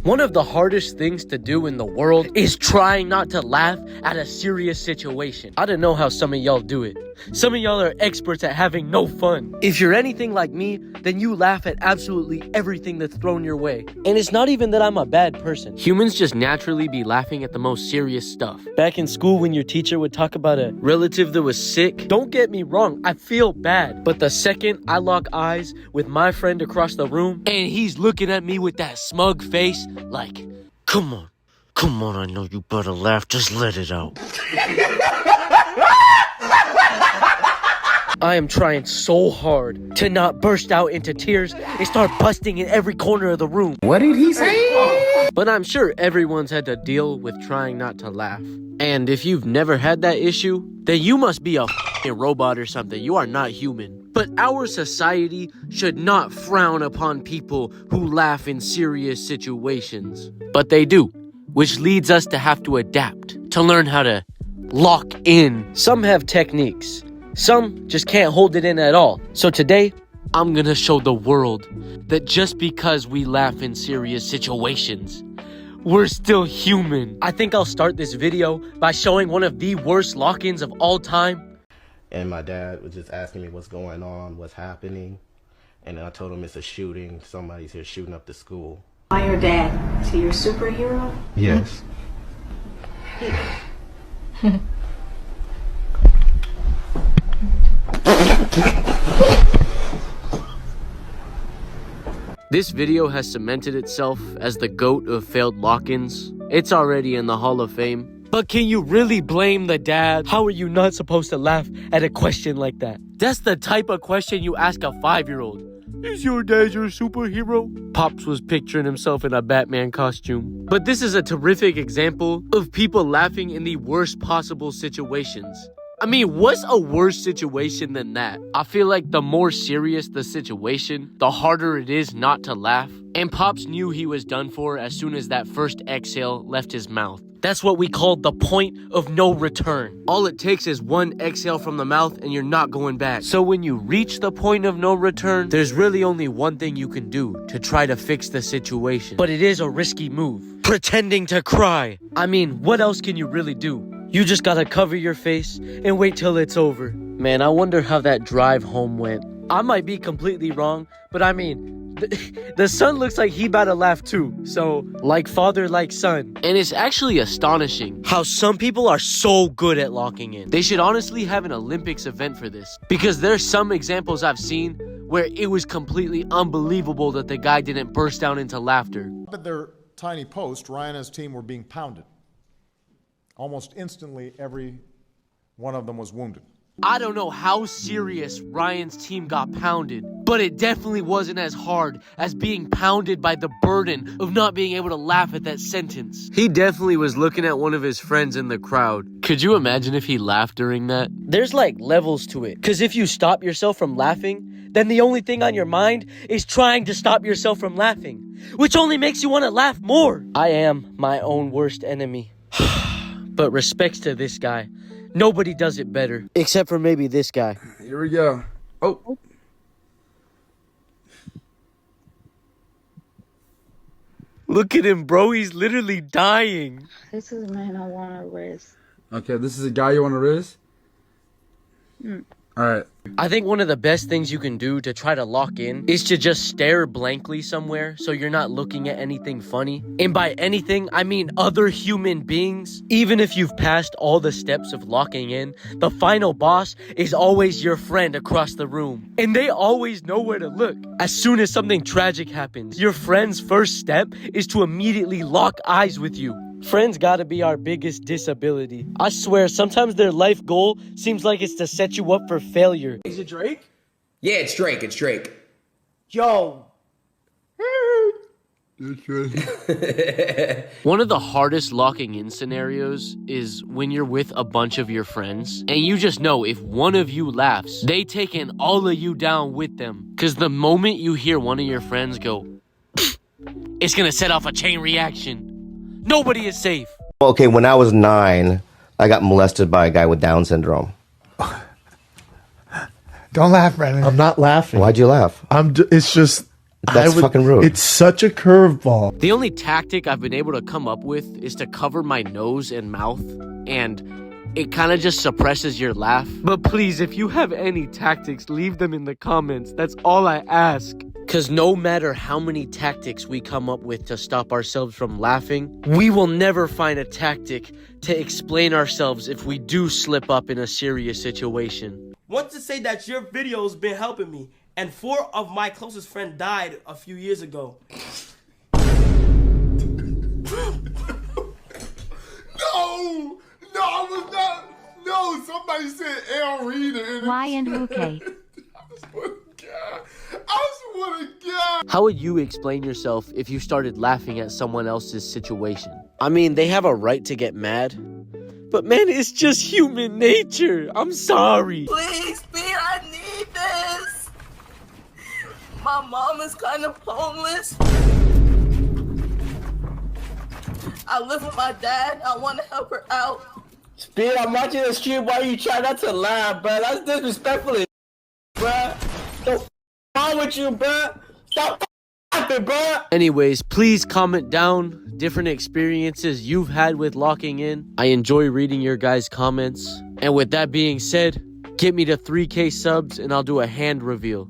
One of the hardest things to do in the world is trying not to laugh at a serious situation. I don't know how some of y'all do it. Some of y'all are experts at having no fun. If you're anything like me, then you laugh at absolutely everything that's thrown your way. And it's not even that I'm a bad person. Humans just naturally be laughing at the most serious stuff. Back in school, when your teacher would talk about a relative that was sick, don't get me wrong, I feel bad. But the second I lock eyes with my friend across the room, and he's looking at me with that smug face, like, come on, I know you better laugh, just let it out. I am trying so hard to not burst out into tears and start busting in every corner of the room. What did he say? But I'm sure everyone's had to deal with trying not to laugh. And if you've never had that issue, then you must be a robot or something. You are not human. But our society should not frown upon people who laugh in serious situations. But they do, which leads us to have to adapt, to learn how to lock in. Some have techniques. Some just can't hold it in at all. So today, I'm gonna show the world that just because we laugh in serious situations, we're still human. I think I'll start this video by showing one of the worst lock-ins of all time. And my dad was just asking me what's going on, what's happening. And then I told him it's a shooting. Somebody's here shooting up the school. Why your dad? Is he your superhero? Yes. This video has cemented itself as the GOAT of failed lock-ins. It's already in the Hall of Fame. But can you really blame the dad? How are you not supposed to laugh at a question like that? That's the type of question you ask a 5-year-old. Is your dad your superhero? Pops was picturing himself in a Batman costume. But this is a terrific example of people laughing in the worst possible situations. I mean, what's a worse situation than that? I feel like the more serious the situation, the harder it is not to laugh. And Pops knew he was done for as soon as that first exhale left his mouth. That's what we call the point of no return. All it takes is one exhale from the mouth and you're not going back. So when you reach the point of no return, there's really only one thing you can do to try to fix the situation. But it is a risky move. Pretending to cry. I mean, what else can you really do? You just gotta cover your face and wait till it's over. Man, I wonder how that drive home went. I might be completely wrong, but I mean, the son looks like he about to laugh too. So, like father, like son. And it's actually astonishing how some people are so good at locking in. They should honestly have an Olympics event for this. Because there's some examples I've seen where it was completely unbelievable that the guy didn't burst down into laughter. At their tiny post, Ryan and his team were being pounded. Almost instantly, every one of them was wounded. I don't know how serious Ryan's team got pounded, but it definitely wasn't as hard as being pounded by the burden of not being able to laugh at that sentence. He definitely was looking at one of his friends in the crowd. Could you imagine if he laughed during that? There's like levels to it, because if you stop yourself from laughing, then the only thing on your mind is trying to stop yourself from laughing, which only makes you want to laugh more. I am my own worst enemy. But respects to this guy. Nobody does it better. Except for maybe this guy. Here we go. Oh. Look at him, bro. He's literally dying. This is a man I want to risk. Okay, this is a guy you want to risk? All right. I think one of the best things you can do to try to lock in is to just stare blankly somewhere so you're not looking at anything funny. And by anything, I mean other human beings. Even if you've passed all the steps of locking in, the final boss is always your friend across the room. And they always know where to look. As soon as something tragic happens, your friend's first step is to immediately lock eyes with you. Friends gotta be our biggest disability. I swear, sometimes their life goal seems like it's to set you up for failure. Is it Drake? Yeah, it's Drake. It's Drake. Yo. One of the hardest locking in scenarios is when you're with a bunch of your friends and you just know if one of you laughs, they taking all of you down with them. Because the moment you hear one of your friends go, it's gonna set off a chain reaction. Nobody is safe. Okay, when I was 9, I got molested by a guy with Down syndrome. Don't laugh, Brandon. I'm not laughing. Why'd you laugh? It's just That's fucking rude. It's such a curveball. The only tactic I've been able to come up with is to cover my nose and mouth, and it kind of just suppresses your laugh. But please, if you have any tactics, leave them in the comments. That's all I ask. Because no matter how many tactics we come up with to stop ourselves from laughing, we will never find a tactic to explain ourselves if we do slip up in a serious situation. Want to say that your video's been helping me, and 4 of my closest friends died a few years ago. No, I was not. No, somebody said L. Reader. Why and okay. I swear to God. How would you explain yourself if you started laughing at someone else's situation? I mean, they have a right to get mad, but man, it's just human nature. I'm sorry. Please, Speed, I need this. My mom is kind of homeless. I live with my dad. I want to help her out. Speed, I'm watching the stream while you try not to laugh, bro. That's disrespectful, bro. What's wrong with you, bro? Stop laughing, bro. Anyways, please comment down different experiences you've had with locking in. I enjoy reading your guys' comments. And with that being said, get me to 3K subs and I'll do a hand reveal.